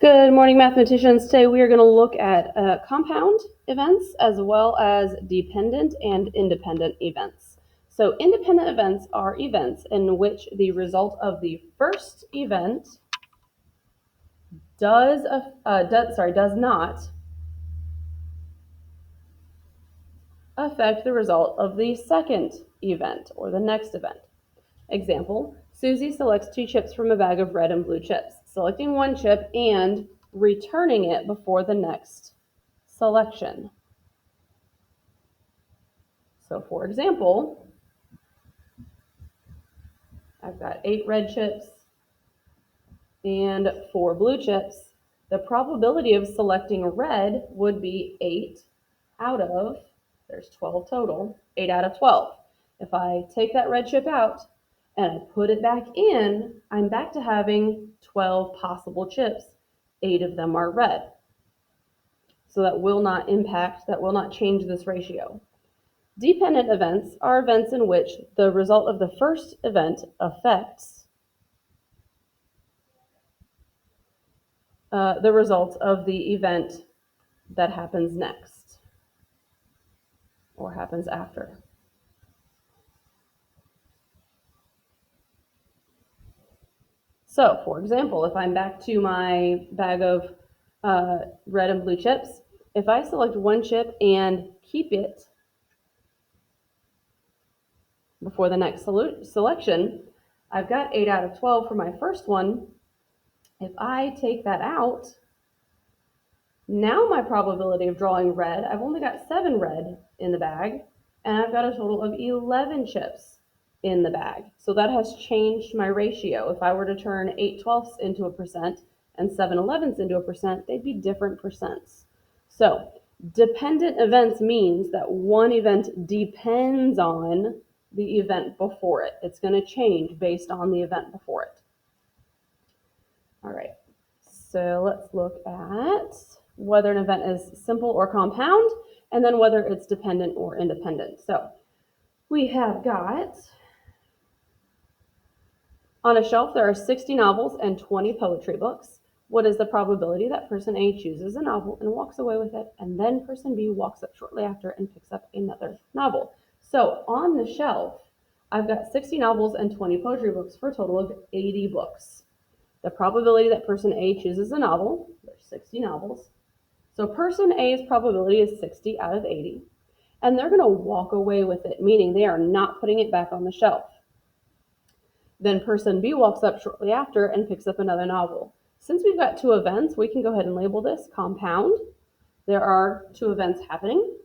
Good morning, mathematicians. Today we are going to look at compound events as well as dependent and independent events. So independent events are events in which the result of the first event does not affect the result of the second event or the next event. Example, Susie selects 2 chips from a bag of red and blue chips, selecting 1 chip and returning it before the next selection. So for example, I've got 8 red chips and 4 blue chips. The probability of selecting red would be 8 out of, there's 12 total, 8 out of 12. If I take that red chip out and I put it back in, I'm back to having 12 possible chips. 8 of them are red. So that will not change this ratio. Dependent events are events in which the result of the first event affects the result of the event that happens next or happens after. So, for example, if I'm back to my bag of red and blue chips, if I select 1 chip and keep it before the next selection, I've got 8 out of 12 for my first one. If I take that out, now my probability of drawing red, I've only got 7 red in the bag, and I've got a total of 11 chips in the bag. So that has changed my ratio. If I were to turn 8 twelfths into a percent and 7 elevenths into a percent, they'd be different percents. So dependent events means that one event depends on the event before it. It's going to change based on the event before it. All right, so let's look at whether an event is simple or compound, and then whether it's dependent or independent. So we have got, on a shelf there are 60 novels and 20 poetry books. What is the probability that person A chooses a novel and walks away with it, and then person B walks up shortly after and picks up another novel? So on the shelf, I've got 60 novels and 20 poetry books for a total of 80 books. The probability that person A chooses a novel, there's 60 novels, so person A's probability is 60 out of 80, and they're going to walk away with it, meaning they are not putting it back on the shelf. Then person B walks up shortly after and picks up another novel. Since we've got 2 events, we can go ahead and label this compound. There are 2 events happening.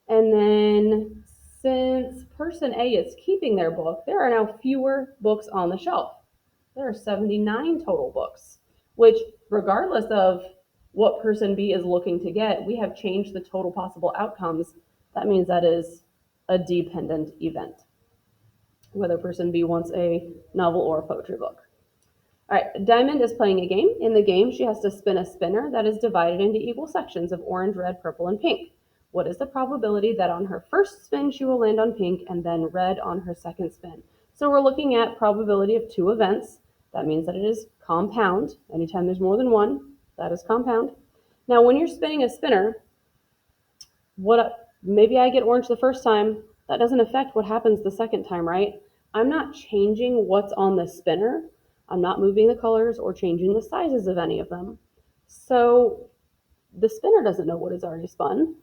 And then since person A is keeping their book, there are now fewer books on the shelf. There are 79 total books, which regardless of what person B is looking to get, we have changed the total possible outcomes. That means that is a dependent event, whether person B wants a novel or a poetry book. All right, Diamond is playing a game. In the game, she has to spin a spinner that is divided into equal sections of orange, red, purple, and pink. What is the probability that on her first spin she will land on pink and then red on her second spin? So we're looking at probability of 2 events. That means that it is compound. Anytime there's more than one, that is compound. Now, when you're spinning a spinner, maybe I get orange the first time. That doesn't affect what happens the second time, right? I'm not changing what's on the spinner. I'm not moving the colors or changing the sizes of any of them. So the spinner doesn't know what is already spun.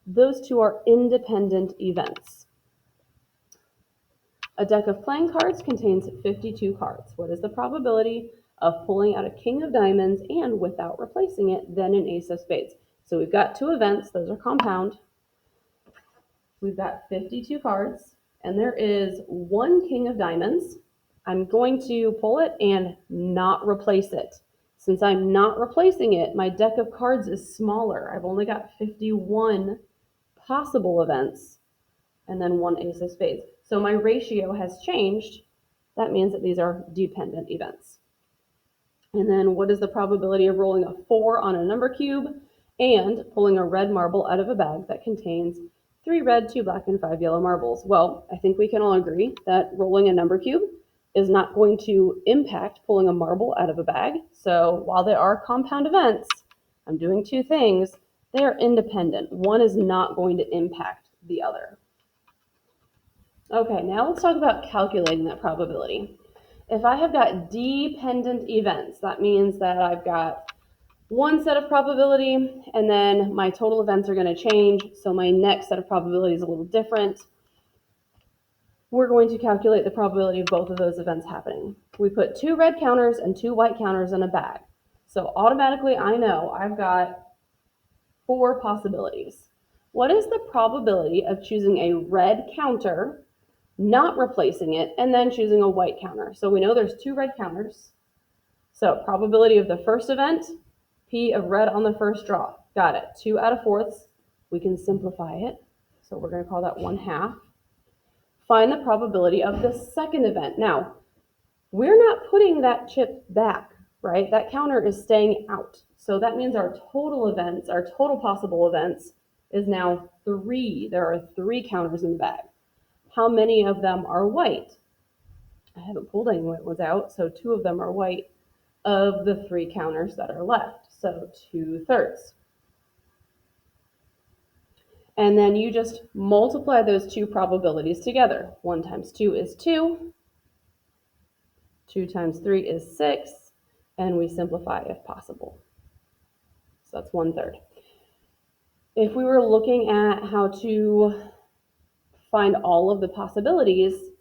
Those 2 are independent events. A deck of playing cards contains 52 cards. What is the probability of pulling out a king of diamonds and without replacing it, then an ace of spades? So we've got 2 events. Those are compound. We've got 52 cards, and there is 1 king of diamonds. I'm going to pull it and not replace it. Since I'm not replacing it, my deck of cards is smaller. I've only got 51 possible events and then 1 ace of spades. So my ratio has changed. That means that these are dependent events. And then what is the probability of rolling a 4 on a number cube and pulling a red marble out of a bag that contains 3 red, 2 black, and 5 yellow marbles? Well, I think we can all agree that rolling a number cube is not going to impact pulling a marble out of a bag. So while they are compound events, I'm doing two things. They are independent. One is not going to impact the other. Okay, now let's talk about calculating that probability. If I have got dependent events, that means that I've got one set of probability and then my total events are going to change, so my next set of probability is a little different. We're going to calculate the probability of both of those events happening. We put 2 red counters and 2 white counters in a bag. So automatically I know I've got 4 possibilities. What is the probability of choosing a red counter, not replacing it, and then choosing a white counter? So we know there's 2 red counters. So probability of the first event, P of red on the first draw. Got it. 2 out of 4ths. We can simplify it. So we're going to call that 1/2. Find the probability of the second event. Now, we're not putting that chip back, right? That counter is staying out. So that means our total events, our total possible events is now 3. There are 3 counters in the bag. How many of them are white? I haven't pulled any white ones out, so 2 of them are white of the 3 counters that are left. So 2/3. And then you just multiply those 2 probabilities together. 1 times 2 is 2. 2 times 3 is 6. And we simplify if possible. So that's 1/3. If we were looking at how to find all of the possibilities,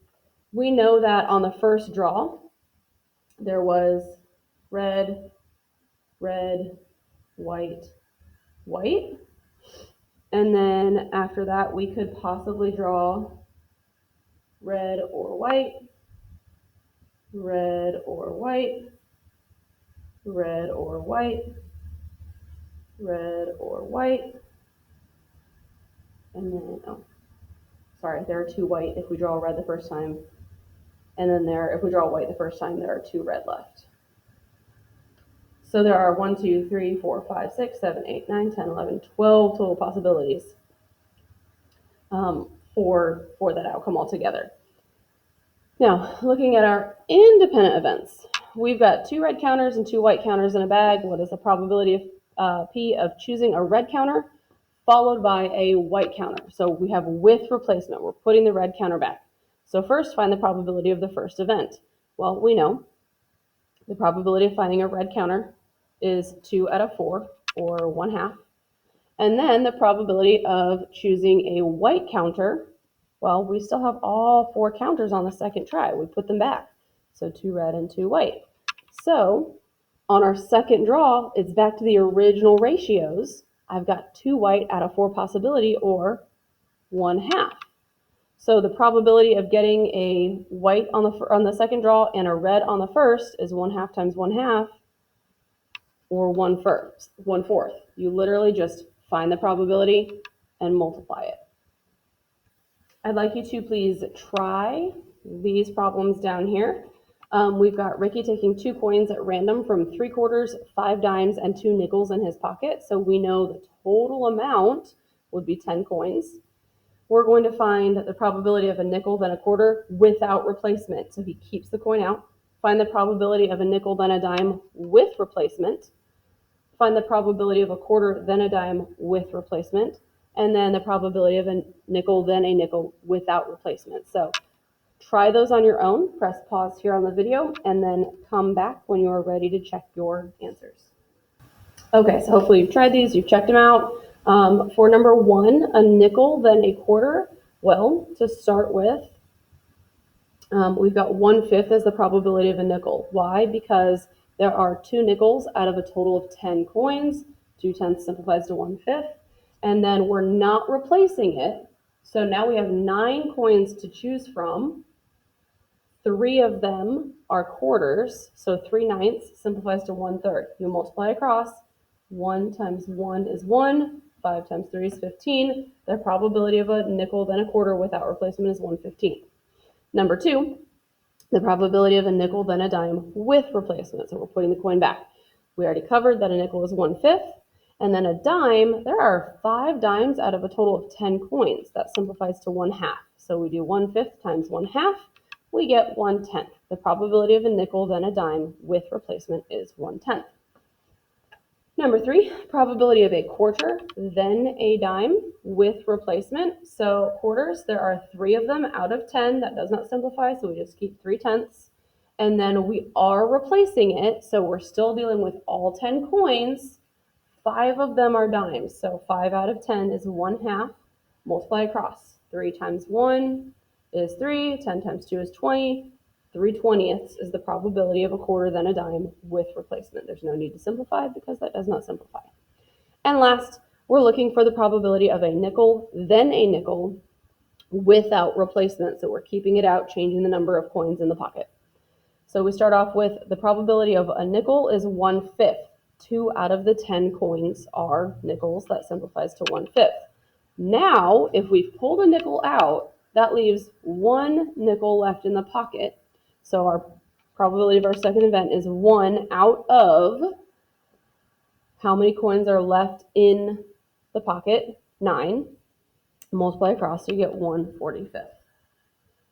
we know that on the first draw, there was red, red, white, white. And then after that, we could possibly draw red or white, red or white, red or white, red or white, and then, oh, sorry, there are 2 white if we draw red the first time, and then if we draw white the first time, there are 2 red left. So there are 1, 2, 3, 4, 5, 6, 7, 8, 9, 10, 11, 12 total possibilities for that outcome altogether. Now, looking at our independent events, we've got 2 red counters and 2 white counters in a bag. What is the probability of P of choosing a red counter followed by a white counter? So we have with replacement. We're putting the red counter back. So first, find the probability of the first event. Well, we know the probability of finding a red counter is 2 out of 4, or 1/2. And then the probability of choosing a white counter, well, we still have all 4 counters on the second try. We put them back. So 2 red and 2 white. So on our second draw, it's back to the original ratios. I've got 2 white out of 4 possibility, or 1/2. So the probability of getting a white on the second draw and a red on the first is 1/2 times 1/2, or 1/4. You literally just find the probability and multiply it. I'd like you to please try these problems down here. We've got Ricky taking 2 coins at random from 3/4, 5 dimes, and 2 nickels in his pocket. So we know the total amount would be 10 coins. We're going to find the probability of a nickel, then a quarter without replacement. So he keeps the coin out. Find the probability of a nickel, then a dime with replacement. Find the probability of a quarter, then a dime with replacement. And then the probability of a nickel, then a nickel without replacement. So try those on your own. Press pause here on the video and then come back when you are ready to check your answers. Okay, so hopefully you've tried these, you've checked them out. For number 1, a nickel, then a quarter. Well, to start with, we've got 1/5 as the probability of a nickel. Why? Because there are 2 nickels out of a total of 10 coins. 2/10 simplifies to 1/5. And then we're not replacing it. So now we have 9 coins to choose from. 3 of them are quarters. So 3/9 simplifies to 1/3. You multiply across. 1 times 1 is 1. 5 times 3 is 15. The probability of a nickel, then a quarter without replacement is 1/15. Number 2, the probability of a nickel, then a dime with replacement. So we're putting the coin back. We already covered that a nickel is 1/5. And then a dime, there are 5 dimes out of a total of 10 coins. That simplifies to 1/2. So we do 1/5 times 1/2. we get 1/10. The probability of a nickel then a dime with replacement is 1/10. Number 3, probability of a quarter then a dime with replacement. So quarters, there are 3 of them out of 10. That does not simplify, so we just keep 3/10. And then we are replacing it, so we're still dealing with all 10 coins. 5 of them are dimes, so 5 out of 10 is 1/2. Multiply across. 3 times 1 is 3, 10 times 2 is 20. 3/20 is the probability of a quarter then a dime with replacement. There's no need to simplify because that does not simplify. And last, we're looking for the probability of a nickel then a nickel without replacement. So we're keeping it out, changing the number of coins in the pocket. So we start off with the probability of a nickel is 1/5. 2 out of the 10 coins are nickels. That simplifies to 1/5. Now, if we've pulled a nickel out, that leaves 1 nickel left in the pocket. So our probability of our second event is 1 out of how many coins are left in the pocket? 9. Multiply across, so you get 1/45.